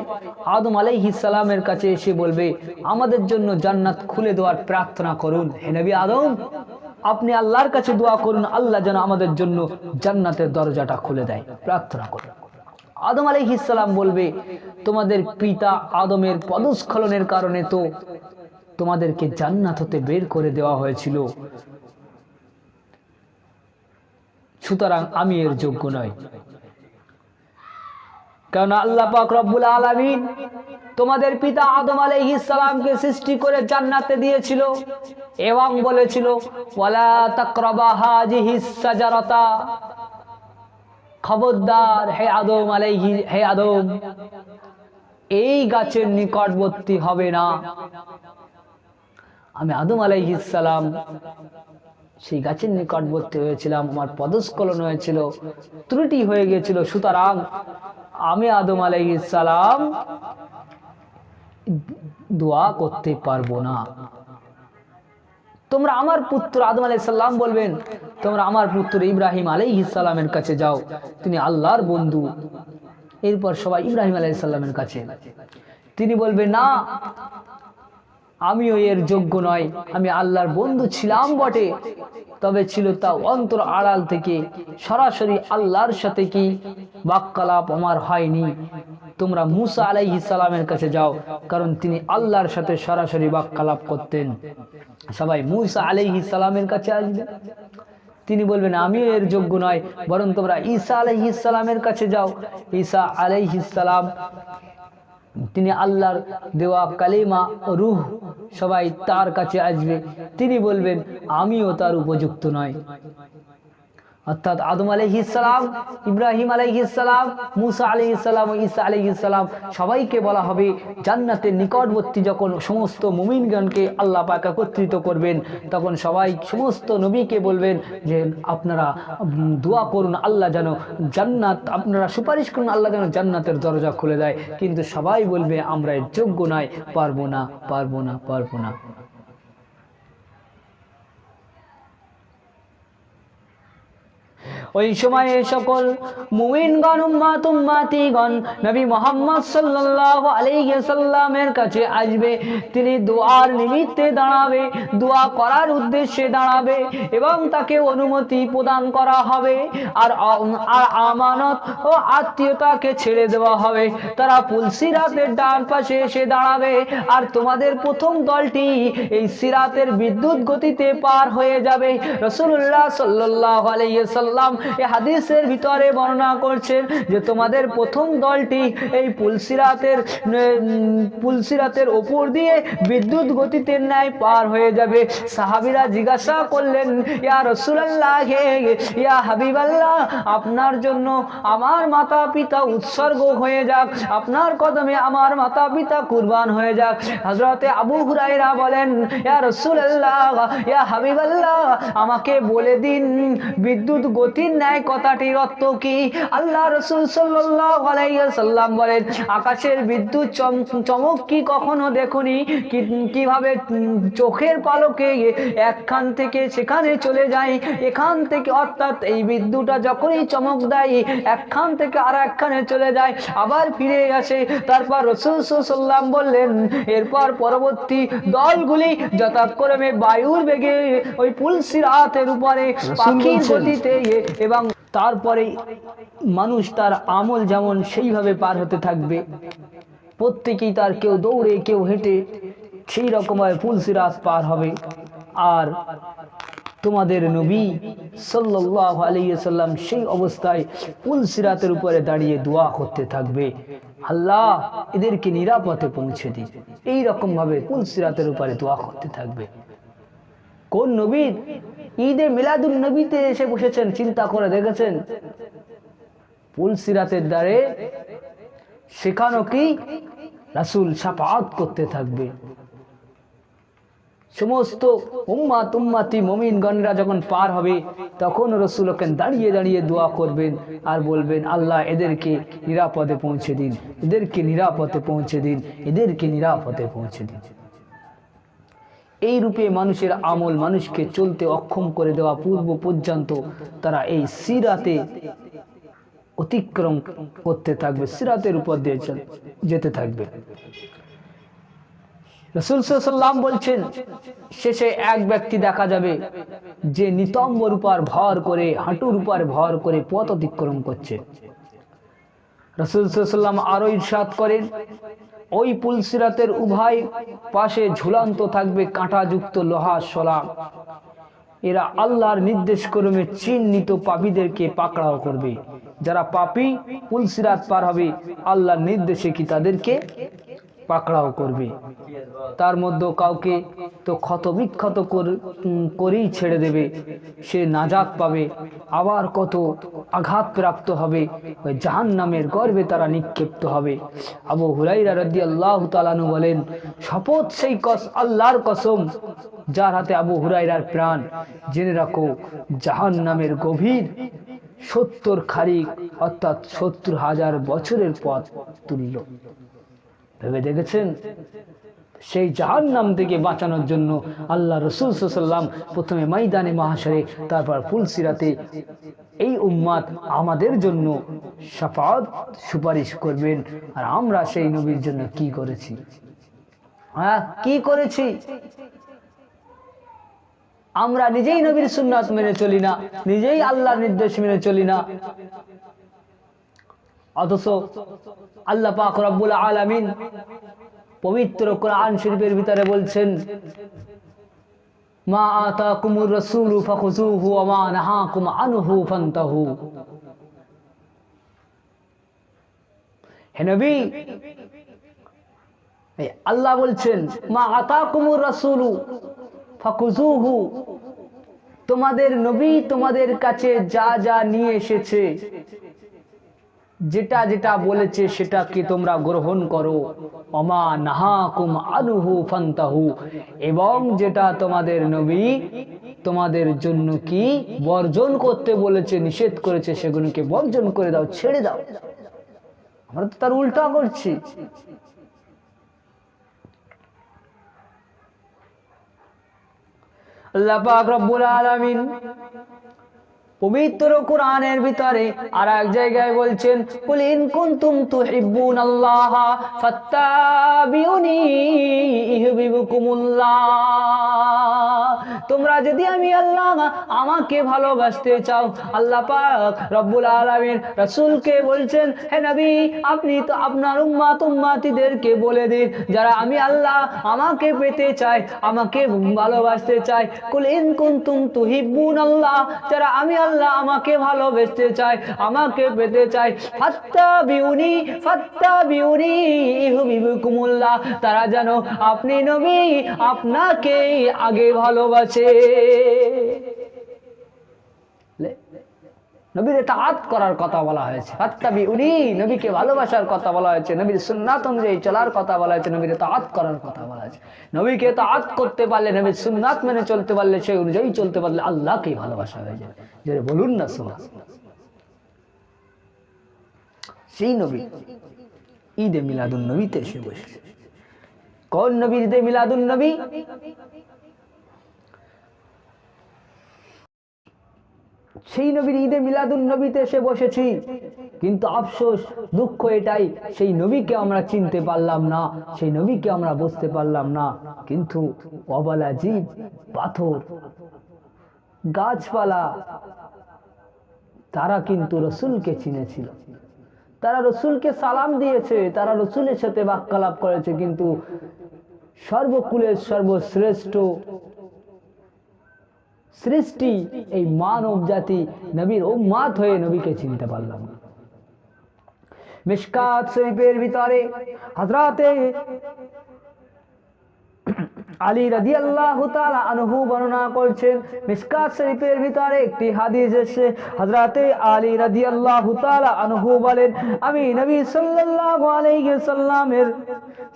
আদম আলাইহিস সালামের কাছে এসে বলবে, আমাদের জন্য জান্নাত খুলে দেওয়ার প্রার্থনা করুন। হে নবী আদম, আপনি আল্লাহর কাছে দোয়া করুন, আল্লাহ যেন আমাদের জন্য জান্নাতের দরজাটা খুলে দেয়, প্রার্থনা করুন। আদম আলাইহিস সালাম বলবে, তোমাদের পিতা আদমের পদস্খলনের কারণে তো তোমাদেরকে জান্নাত হতে বের করে দেওয়া হয়েছিল, সুতরাং আমি এর যোগ্য নই। কারণ আল্লাহ পাক রব্বুল আলামিন তোমাদের পিতা আদম আলাইহিস সালামকে সৃষ্টি করে জান্নাতে দিয়েছিল এবং বলেছিল, ওয়ালা তাকরাবা হাযিহিস শাজারাতা, খবরদার হে আদম, এই গাছের নিকটবর্তী হবে না। আমি আদম আলাইহিস সালাম সেই গাছের নিকটবর্তী হয়েছিলাম, আমার পদস্খলন হয়েছিল, ত্রুটি হয়ে গিয়েছিল, সুতরাং আমি আদম আলাইহিস সালাম দোয়া করতে পারবো না। তোমরা আমার পুত্র আদম আলাইহিস সালাম বলবেন, তোমরা আমার পুত্র ইব্রাহিম আলাইহিস সালামের কাছে যাও, তিনি আল্লাহর বন্ধু। এরপর সবাই ইব্রাহিম আলাইহিস সালামের কাছে, তিনি বলবেন, না, আমিও এর যোগ্য নয়, আমি আল্লাহর বন্ধু ছিলাম বটে, তবে ছিল তা অন্তর আড়াল থেকে, সরাসরি আল্লাহর সাথে কি বাক্যালাপ আমার হয়নি। তোমরা মুসা আলাইহিস সালামের কাছে যাও, কারণ তিনি আল্লাহর সাথে সরাসরি বাক্যালাপ করতেন। সবাই মুসা আলাইহিস সালামের কাছে আসবে, তিনি বলবেন, আমিও এর যোগ্য নয়, বরং তোমরা ঈসা আলাইহিস সালামের কাছে যাও। ঈসা আলাইহিস সালাম তিনি আল্লাহর দেওয়া কালিমা রূহ, সবাই তার কাছে আসবে, তিনি বলবেন, আমিও তার উপযুক্ত নয়। অর্থাৎ আদম আলাইহিস সালাম, ইব্রাহিম আলাইহিস সালাম, মুসা আলাইহিস সালাম ও ঈসা আলাইহিস সালাম সবাইকে বলা হবে জান্নাতের নিকটবর্তী যখন সমস্ত মুমিনগণকে আল্লাহ পাক একত্রিত করবেন, তখন সবাই সমস্ত নবীকে বলবেন যে আপনারা দোয়া করুন, আল্লাহ যেন জান্নাত, আপনারা সুপারিশ করুন, আল্লাহ যেন জান্নাতের দরজা খুলে দেয়। কিন্তু সবাই বলবে, আমরা এর যোগ্য নয়, পারবো না, পারবো না, পারবো না। ওই সময়ে সকল মুমিনগণ, উম্মাতিগণ নবী মুহাম্মদ সাল্লাল্লাহু আলাইহি সাল্লামের কাছে আসবে, তিনি দোয়ার নিমিত্তে দাঁড়াবে, দোয়া করার উদ্দেশ্যে দাঁড়াবে এবং তাকে অনুমতি প্রদান করা হবে, আর আমানত ও আত্মীয়তাকে ছেড়ে দেওয়া হবে। তারা পুলসিরাতের ডান পাশে এসে দাঁড়াবে, আর তোমাদের প্রথম দলটি এই সিরাতের বিদ্যুৎ গতিতে পার হয়ে যাবে। রাসূলুল্লাহ সাল্লাল্লাহু আলাইহি সাল্লাম এই হাদিসের ভিতরে বর্ণনা করছেন যে তোমাদের প্রথম দলটি এই পুলসিরাতের উপর দিয়ে বিদ্যুৎ গতিতে ন্যায় পার হয়ে যাবে। সাহাবীরা জিজ্ঞাসা করলেন, ইয়া রাসূলুল্লাহ, ইয়া হাবিবাল্লাহ, আপনার জন্য আমার মাতা পিতা উৎসর্গ হয়ে যাক, আপনার কদমে আমার মাতা পিতা কুরবান হয়ে যাক। হযরতে আবু হুরায়রা বলেন, ইয়া রাসূলুল্লাহ, ইয়া হাবিবাল্লাহ, আমাকে বলে দিন বিদ্যুৎ গতির ন্যায় কথাটির অর্থ কি? আল্লাহ রাসূল সাল্লাল্লাহু আলাইহি সাল্লাম বলেন, আকাশের বিদ্যুৎ চমক কি কখনো দেখুনি? কিভাবে চোখের পলকে একখান থেকে সেখানে চলে যায়, এখান থেকে, অর্থাৎ এই বিদ্যুৎটা যখনই চমক দেয় একখান থেকে আর একখানে চলে যায়, আবার ফিরে আসে। তারপর রাসূল সাল্লাল্লাহু বললেন, এরপর পরবর্তী দলগুলি যথাক্রমে বায়ুর বেগে ওই পুলসিরাতের উপরে পাখির গতিতে, এবং তারপরে মানুষ তার আমল যেমন সেইভাবে পার হতে থাকবে, প্রত্যেকেই তার কেউ দৌড়ে কেউ হেঁটে সেই রকম পুলসিরাত পার হবে। আর তোমাদের নবী সাল্লাল্লাহু আলাইহি ওয়াসাল্লাম সেই অবস্থায় পুল সিরাতের উপরে দাঁড়িয়ে দোয়া করতে থাকবে, আল্লাহ এদেরকে নিরাপদে পৌঁছে দিন। এই রকম ভাবে পুল সিরাতের উপরে দোয়া করতে থাকবে। কোন নবী ঈদে মিলাদুন নবীতে এসে বসেছেন, চিন্তা করে দেখেছেন? পুল সিরাতের দ্বারে সেখানেও কি রাসূল শাফাআত করতে থাকবে। সমস্ত উম্মতি মুমিনগণরা যখন পার হবে তখন রাসূল ওখানে দাঁড়িয়ে দাঁড়িয়ে দোয়া করবেন আর বলবেন, আল্লাহ এদেরকে নিরাপদে পৌঁছে দিন, এদেরকে নিরাপদে পৌঁছে দিন, এদেরকে নিরাপদে পৌঁছে দিন। এই রূপে মানুষের আমল মানুষকে চলতে অক্ষম করে দেওয়া পূর্ব পর্যন্ত তারা এই সিরাতে অতিক্রম করতে থাকবে, সিরাতের উপর দিয়ে যেতে থাকবে। রাসূল সাল্লাল্লাহু আলাইহি ওয়াসাল্লাম বলছেন, শেষে এক ব্যক্তি দেখা যাবে যে নিতম্বর উপর ভর করে, হাঁটুর উপর ভর করে পথ অতিক্রম করছে। রাসূল সাল্লাল্লাহু আলাইহি ওয়াসাল্লাম আরো ইরশাদ করেন, ওই পুল সিরাতের উভয় পাশে ঝুলন্ত থাকবে কাঁটাযুক্ত লোহা শলাগ। এরা আল্লাহর নির্দেশ ক্রমে চিহ্নিত পাপীদেরকে পাকড়াও করবে। যারা পাপী পুল সিরাত পার হবে, আল্লাহর নির্দেশে কি তাদেরকে পাকড়াও করবে। তার মধ্যে কাউকে তো ক্ষত বিক্ষত করেই ছেড়ে দেবে, সে নাজাত পাবে। আবার কত আঘাত প্রাপ্ত হবে, ওই জাহান্নামের গর্ভে তারা নিক্ষিপ্ত হবে। আবু হুরায়রা রাদিয়াল্লাহু তাআলা আনহু বলেন, শপথ সেই আল্লাহর কসম যার হাতে আবু হুরায়রার প্রাণ, জেনে রাখো জাহান্নামের গভীর 70 খারিক অর্থাৎ 70,000 বছরের পথ তুল্য। ভেবে দেখেছেন? সেই জাহান্নাম থেকে বাঁচানোর জন্য আল্লাহ রাসূল সাল্লাল্লাহু আলাইহি ওয়াসাল্লাম প্রথমে ময়দানে মাহশরে, তারপর পুল সিরাতে এই উম্মত আমাদের জন্য শাফাআত সুপারিশ করবেন। আর আমরা সেই নবীর জন্য কি করেছি? কি করেছি? আমরা নিজেই নবীর সুন্নাত মেনে চলি না, নিজেই আল্লাহর নির্দেশ মেনে চলি না। অথচ আল্লাহ পাক রব্বুল আলামিন পবিত্র কোরআন শরীফের ভিতরে বলছেন, মা আতাকুমুর রাসূলু ফাখুযুহু ওয়া মা নাহাকুম আনহু ফান্তাহু। হে নবী, আল্লাহ বলছেন, মা আতাকুমুর রাসূলু ফাখুযুহু, তোমাদের নবী তোমাদের কাছে যা যা নিয়ে এসেছে, যেটা যেটা বলেছে সেটাকে তোমরা গ্রহণ করো। ওমা নাহাকুম আনহু ফান্তাহু, এবং যেটা তোমাদের নবী তোমাদের জন্য কি বর্জন করতে বলেছে, নিষেধ করেছে, সেগুলোকে বর্জন করে দাও, ছেড়ে দাও। আমরা তো তার উল্টা করছি। আল্লাহ পাক রব্বুল আলামিন পবিত্র কোরআনের ভিতরে আর এক জায়গায় বলছেন, কুল ইন কুনতুম তুহিব্বুনাল্লাহ ফাত্তাবিউনি ইউহিব্বুকুমুল্লাহ। তোমরা যদি আমি আল্লাহ আমাকে ভালোবাসতে চাও, আল্লাহ পাক রব্বুল আলামিন রাসূলকে বলছেন, হে নবী আপনি তো আপনার উম্মতিদেরকে বলে দিন, যারা আমি আল্লাহ আমাকে পেতে চায়, আমাকে ভালোবাসতে চায়, কুল ইন কুনতুম তুহিব্বুনাল্লাহ, যারা আমি আল্লাহ আমাকে ভালোবাসতে চায়, আমাকে পেতে চায়, ফাত্তাবিউনি ইউহিব্বুকুমুল্লাহ, তারা জানো আপনি নবী আপনাকে আগে ভালোবাসে। নবীর ইতাআত করার কথা বলা হয়েছে, ফাত্তাবিউনি, নবীকে ভালোবাসার কথা বলা হয়েছে, নবীর সুন্নাত অনুযায়ী চলার কথা বলা হয়েছে, নবীর ইতাআত করার কথা বলা হয়েছে। নবীকে ইতাআত করতে পারলে, নবীর সুন্নাত মেনে চলতে পারলে, সেই অনুযায়ী চলতে পারলে আল্লাহকেই ভালোবাসা হয়ে যাবে। যে বলুন না সুবহানাল্লাহ। সেই নবী ঈদে মিলাদুন নবীতে এসে বসে। কোন নবীর ঈদে মিলাদুন নবী? সেই নবীর ঈদে মিলাদুন নবীতে এসে বসেছি, কিন্তু আফসোস দুঃখ এটাই, সেই নবীকে আমরা চিনতে পারলাম না, সেই নবীকে আমরা বুঝতে পারলাম না। কিন্তু অবলা জীব, পাথর, গাছপালা, তারা কিন্তু রসুলকে চিনেছিল, তারা রসুলকে সালাম দিয়েছে, তারা রসুলের সাথে বাক্যালাপ করেছে, কিন্তু সর্বকুলের সর্বশ্রেষ্ঠ সৃষ্টি, এই মানব জাতি নবীর উম্মত হয়ে নবীকে চিনতে পারলাম না। মিশকাত শরীফের ভিতরে হযরতে আলী রাদিয়াল্লাহু তাআলা আনহু বর্ণনা করছেন। মিশকাত শরীফের ভিতরে একটি হাদিস এসেছে, হযরতে আলী রাদিয়াল্লাহু তাআলা আনহু বলেন, আমি নবী সাল্লাল্লাহু আলাইহি সাল্লামের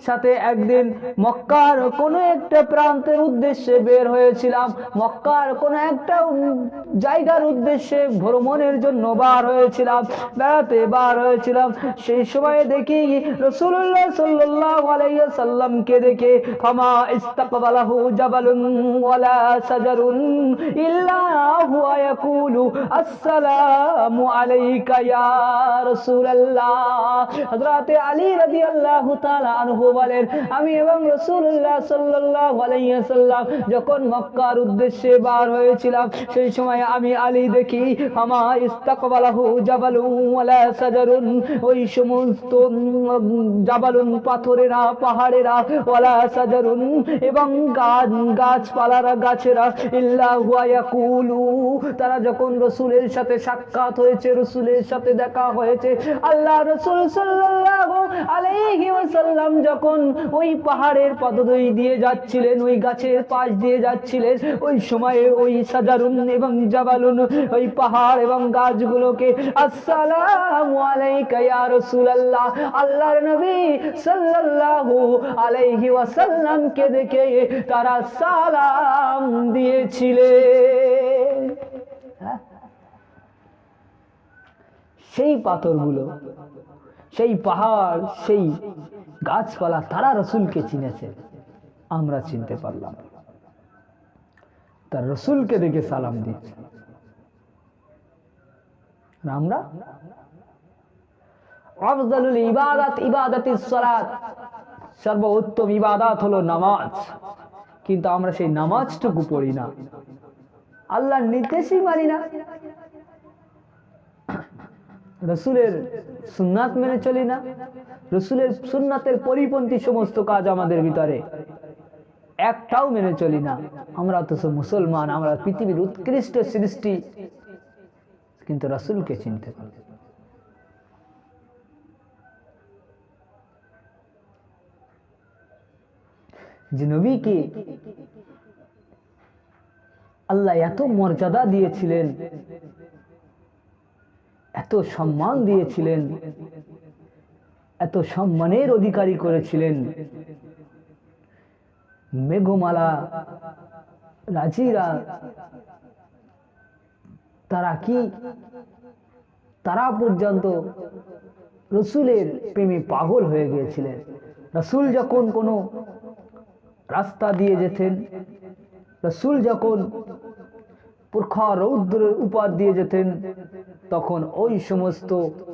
সাথে একদিন মক্কার কোন একটা প্রান্তের উদ্দেশ্যে বের হয়েছিলাম। মক্কার কোন একটা জায়গার উদ্দেশ্যে ভ্রমণের জন্য বার হয়েছিলাম, বেড়াতে বার হয়েছিলাম। সেই সময় দেখি রাসূলুল্লাহ সাল্লাল্লাহু আলাইহি সাল্লামকে দেখে ফামা ইস্তাকবালাহু জাবালুন ওয়ালা সাজারুন ইল্লা হুয়া ইয়াকুলু আসসালামু আলাইকা ইয়া রাসূলুল্লাহ। হযরতে আলী রাদিয়াল্লাহু তাআলা আনহু বলেন, আমি এবং রাসূলুল্লাহ সাল্লাল্লাহু আলাইহি সাল্লাম যখন মক্কার উদ্দেশ্যে বার হয়েছিলাম, সেই সময় আমি আলী দেখি ফামা ইস্তাকবালাহু জাবালুন ওয়ালা সাজারুন, ওই সমস্ত জাবালুন পাথরেরা, পাহাড়েরা, ওয়ালা সাজারুন এবং গাছপালারা, গাছেরা, ইল্লা হুয়া ইয়াকুলু, তারা যখন রাসূলের সাথে সাক্ষাৎ হয়েছে, রাসূলের সাথে দেখা হয়েছে, আল্লাহ রাসূল সাল্লাল্লাহু আলাইহি ওয়াসাল্লাম যখন ওই পাহাড়ের পদদই দিয়ে যাচ্ছিলেন, ওই গাছের পাশ দিয়ে যাচ্ছিলেন, ওই সময়ে ওই সাজারুন এবং জাবালুন, ওই পাহাড় এবং গাছগুলোকে আসসালামু আলাইকা ইয়া রাসূলুল্লাহ, আল্লাহর নবী সাল্লাল্লাহু আলাইহি ওয়াসাল্লামকে দেখে তারা সালাম দিয়েছিলেন। সেই পাথরগুলো, সেই পাহাড়, সেই গাছপালা, তারা রাসূলকে চিনেছে, আমরা চিনতে পারলাম। তার রাসূলকে দেখে সালাম দিচ্ছে, আমরা আফজালুল ইবাদাত ইবাদাতিস সালাত, সর্বোত্তম ইবাদত হলো নামাজ, কিন্তু আমরা সেই নামাজটুকু পড়ি না, আল্লাহর নির্দেশই মানি না, রাসূলের সুন্নাত মেনে চলি না, রাসূলের সুন্নাতের পরিপন্থী সমস্ত কাজ আমাদের ভিতরে একটাও মেনে চলি না। আমরা তো মুসলমান, আমরা পৃথিবীর উৎকৃষ্ট সৃষ্টি, কিন্তু রাসূলকে চিনতে পারি। যে নবীকে আল্লাহ এত মর্যাদা দিয়েছিলেন, এত সম্মান দিয়েছিলেন, এত সম্মানের অধিকারী করেছিলেন, মেঘমালা রাজিরা তারা পর্যন্ত রাসূলের প্রেমে পাগল হয়ে গিয়েছিলেন। রাসূল যখন কোনো রাস্তা দিয়ে যেতেন, রাসূল যখন প্রখর রৌদ্রের উপর দিয়ে যেতেন, তখন ওই সমস্ত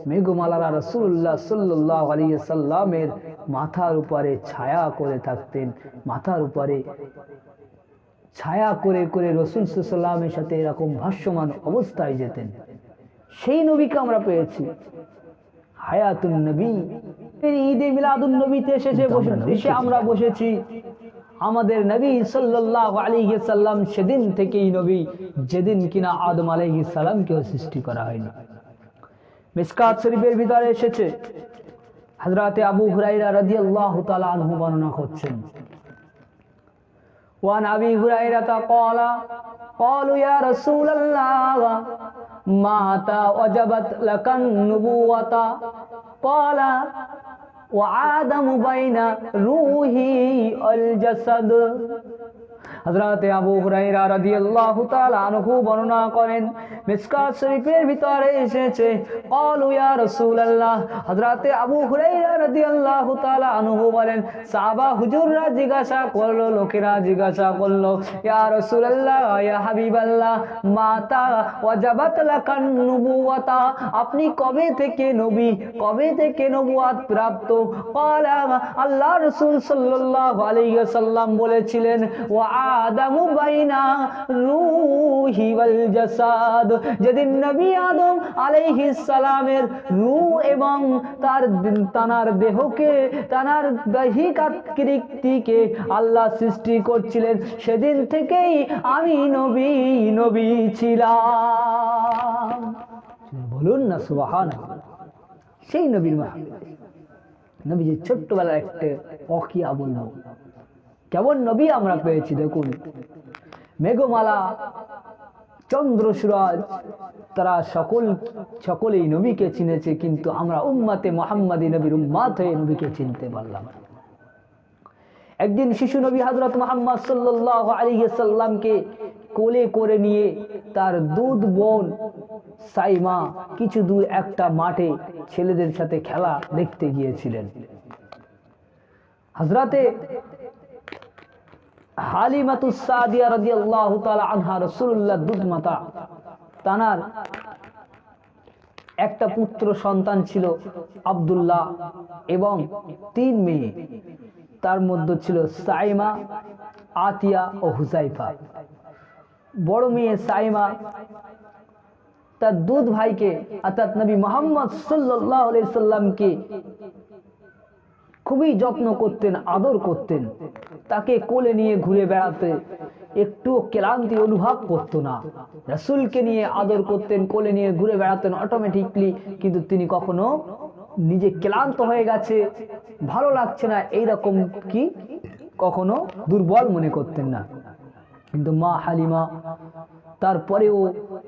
মেঘমালারা রাসূলুল্লাহ সাল্লাল্লাহু আলাইহি সাল্লামের মাথার উপরে ছায়া করে থাকতেন, মাথার উপরে ছায়া করে করে রাসূল সাল্লাল্লাহু আলাইহি সাল্লামের সাথে এরকম ভাসমান অবস্থায় যেতেন। সেই নবীকে আমরা পেয়েছি। হায়াতুন নবী, ঈদে মিলাদুন নবীতে এসে আমরা বসেছি। আমাদের নবী সাল্লাল্লাহু আলাইহি সাল্লাম সেদিন থেকেই নবী, যেদিন কিনা আদম আলাইহিস সালামকেও সৃষ্টি করা হয়নি। মিশকাত শরীফের ভিতরে এসেছে, হযরতে আবু হুরায়রা রাদিয়াল্লাহু তাআলা আনহু বর্ণনা করছেন, ওয়ান আবি হুরায়রা ক্বালা ক্বালু ইয়া রাসূলুল্লাহ মাতা ওয়াজাবাত লাকান নুবুওয়াতা ক্বালা ওয়া আদামু বাইনা রূহি আল জাসাদ। হযরতে আবু হুরায়রা রাদিয়াল্লাহু তাআলা আনহু বর্ণনা করেন, মিশকাত শরীফের ভিতরে এসেছে, ক্বালু ইয়া রাসূলুল্লাহ, হযরতে আবু হুরায়রা রাদিয়াল্লাহু তাআলা আনহু বলেন, সাহাবা হুজুররা জিজ্ঞাসা করলো, লোকেরা জিজ্ঞাসা করলো, ইয়া রাসূলুল্লাহ, ইয়া হাবিবাল্লাহ, মাতা ওয়াজাবাত লাকান নুবুওয়াতা, আপনি কবে থেকে নবী, কবে থেকে নবুয়ত প্রাপ্ত? ক্বালা, আল্লাহ রাসূল সাল্লাল্লাহু আলাইহি ওয়াসাল্লাম বলেছিলেন, ওয়া আদমু বাইনা রূহি ওয়াল জাসাদ, যেদিন নবী আদম আলাইহিস সালামের রূহ এবং তানার দেহকে, তানার দৈহিক আকৃতিকে আল্লাহ সৃষ্টি করছিলেন, সেদিন থেকেই আমি নবী ছিলাম। বলুন না সুবহানাল্লাহ। সেই নবীর মা নবীজি ছোট্টবেলার একটা ওয়াকিয়া বলবো, কেমন নবী আমরা পেয়েছি। দেখুন, মেঘমালা, চন্দ্র সূরজ, তারা সকলেই নবীকে চিনেছে, কিন্তু আমরা উম্মতে মুহাম্মাদি নবীর উম্মত হয়ে নবীকে চিনতে পারলাম। একদিন শিশু নবী হযরত মুহাম্মদ সাল্লাল্লাহু আলাইহি সাল্লামকে কোলে করে নিয়ে তার দুধ বোন সাইমা কিছু দূর একটা মাঠে ছেলেদের সাথে খেলা দেখতে গিয়েছিলেন। হযরতে হালিমাতুস সাদিয়া রাদিয়াল্লাহু তাআলা আনহা, রাসূলুল্লাহ দুধ মাতা, তানার একটা পুত্র সন্তান ছিল আব্দুল্লাহ এবং 3 মেয়ে, তার মধ্যে ছিল সাইমা, আতিয়া ও হুযাইফা। বড় মেয়ে সাইমা তার দুধ ভাইকে অর্থাৎ নবী মুহাম্মদ সাল্লাল্লাহু আলাইহি সাল্লামকে খুবই যত্ন করতেন, আদর করতেন, তাকে কোলে নিয়ে ঘুরে বেড়াতে একটু ক্লান্তি অনুভব করতো না। রাসূলকে নিয়ে আদর করতেন, কোলে নিয়ে ঘুরে বেড়াতেন অটোমেটিকলি, কিন্তু তিনি কখনো নিজে ক্লান্ত হয়ে গেছে, ভালো লাগছে না, এইরকম কি কখনো দুর্বল মনে করতেন না। কিন্তু মা হালিমা তারপরেও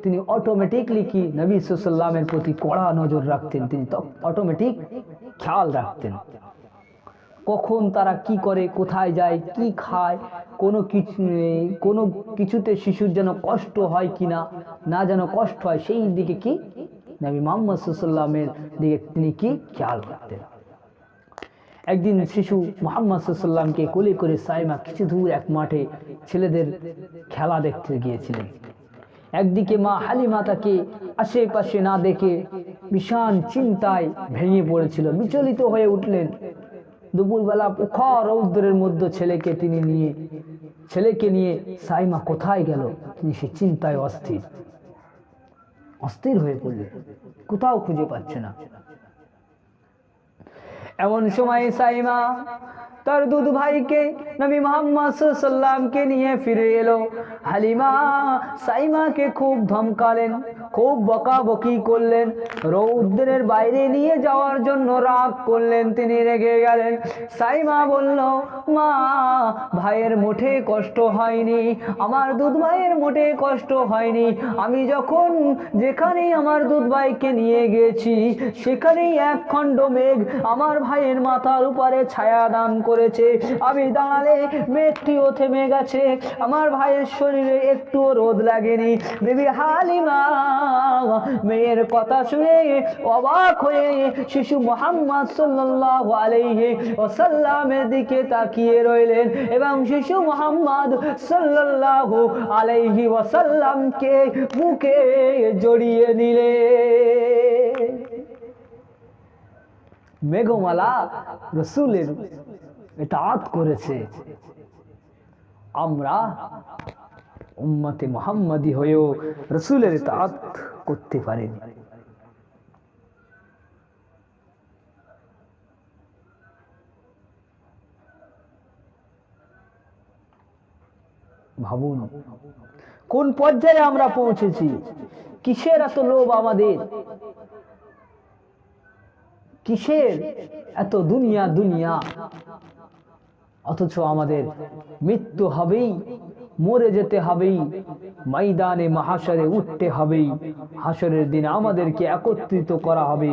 তিনি অটোমেটিকলি কি নবী সাল্লাল্লাহু আলাইহি সাল্লামের প্রতি কড়া নজর রাখতেন, তিনি তো অটোমেটিক খেয়াল রাখতেন কখন তারা কি করে, কোথায় যায়, কি খায়, কোনো কিছুতে শিশুর যেন কষ্ট হয় কিনা, না যেন কষ্ট হয়, সেই দিকে কি নবী মুহাম্মদ সাল্লাল্লাহু আলাইহি সাল্লামের দিকে তিনি কি খেয়াল রাখতেন। একদিন শিশু মুহাম্মদ সাল্লাল্লাহু আলাইহি সাল্লামকে কোলে করে সাইমা কিছু দূর এক মাঠে ছেলেদের খেলা দেখতে গিয়েছিলেন। একদিকে মা হালিমা তাকে আশেপাশে না দেখে ভীষণ চিন্তায় ভেঙে পড়েছিল, বিচলিত হয়ে উঠলেন। দুপুরবেলা প্রখর রৌদ্রের মধ্যে ছেলেকে নিয়ে সাইমা কোথায় গেল, তিনি সে চিন্তায় অস্থির হয়ে পড়লেন, কোথাও খুঁজে পাচ্ছে না। এমন সময় সাইমা তার দুধ ভাইকে নবী মুহাম্মদ সাল্লাল্লাহু আলাইহি সাল্লামকে নিয়ে ফিরে এলো। হালিমা সাইমাকে খুব ধমকালেন, খুব বকাবকি করলেন, রৌদ্রের বাইরে নিয়ে যাওয়ার জন্য রাগ করলেন, তিনি রেগে গেলেন। সাইমা বলল, মা, ভাইয়ের মোটে কষ্ট হয়নি, আমার দুধ ভাইয়ের মোটে কষ্ট হয়নি, আমি যখন যেখানেই আমার দুধ ভাইকে নিয়ে গেছি সেখানেই এক খণ্ড মেঘ আমার ভাইয়ের মাথার উপরে ছায়া দান করেছে, আমি দাঁড়ালে মেঘটিও থেমে গেছে, আমার ভাইয়ের শরীরে একটুও রোদ লাগেনি। বিবি হালিমা মেয়ের কথা শুনে অবাক হয়ে শিশু মুহাম্মদ সাল্লাল্লাহু আলাইহি ওয়াসাল্লামের দিকে তাকিয়ে রইলেন এবং শিশু মুহাম্মদ সাল্লাল্লাহু আলাইহি ওয়াসাল্লামকে বুকে জড়িয়ে নিলেন। মেঘমালা রাসূলের ইতাআত করেছে, আমরা উম্মতে মুহাম্মাদি হয়েও রাসূলের ইতাআত করতে পারিনি। ভাবুন কোন পর্যায়ে আমরা পৌঁছেছি, কিসের এত লোভ আমাদের, কিসের এত দুনিয়া, অথচ আমাদের মৃত্যু হবেই, মরে যেতে হবেই, ময়দানে মাহশরে উঠতে হবেই, হাসরের দিন আমাদেরকে একত্রিত করা হবে,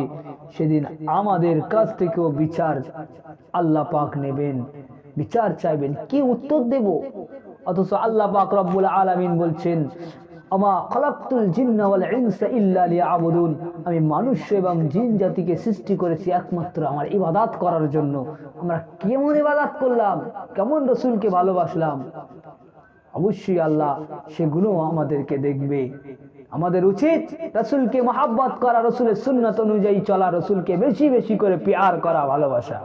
সেদিন আমাদের কাছ থেকেও বিচার আল্লাহ পাক নেবেন, বিচার চাইবেন, কি উত্তর দেব? অথচ আল্লাহ পাক রব্বুল আলামিন বলছেন, আমা খালাকতুল জিন্না ওয়াল ইনসা ইল্লা লিয়াবুদুন, আমি মানুষ এবং জিন জাতিকে সৃষ্টি করেছি একমাত্র আমার ইবাদত করার জন্য। আমরা কেমন ইবাদত করলাম, কেমন রাসূলকে ভালোবাসলাম, অবশ্যই আল্লাহ সেগুলো আমাদেরকে দেখবে। আমাদের উচিত রাসূলকে মহব্বত করা, রাসূলের সুন্নাত অনুযায়ী চলা, রাসূলকে বেশি বেশি করে প্যার করা, ভালোবাসা।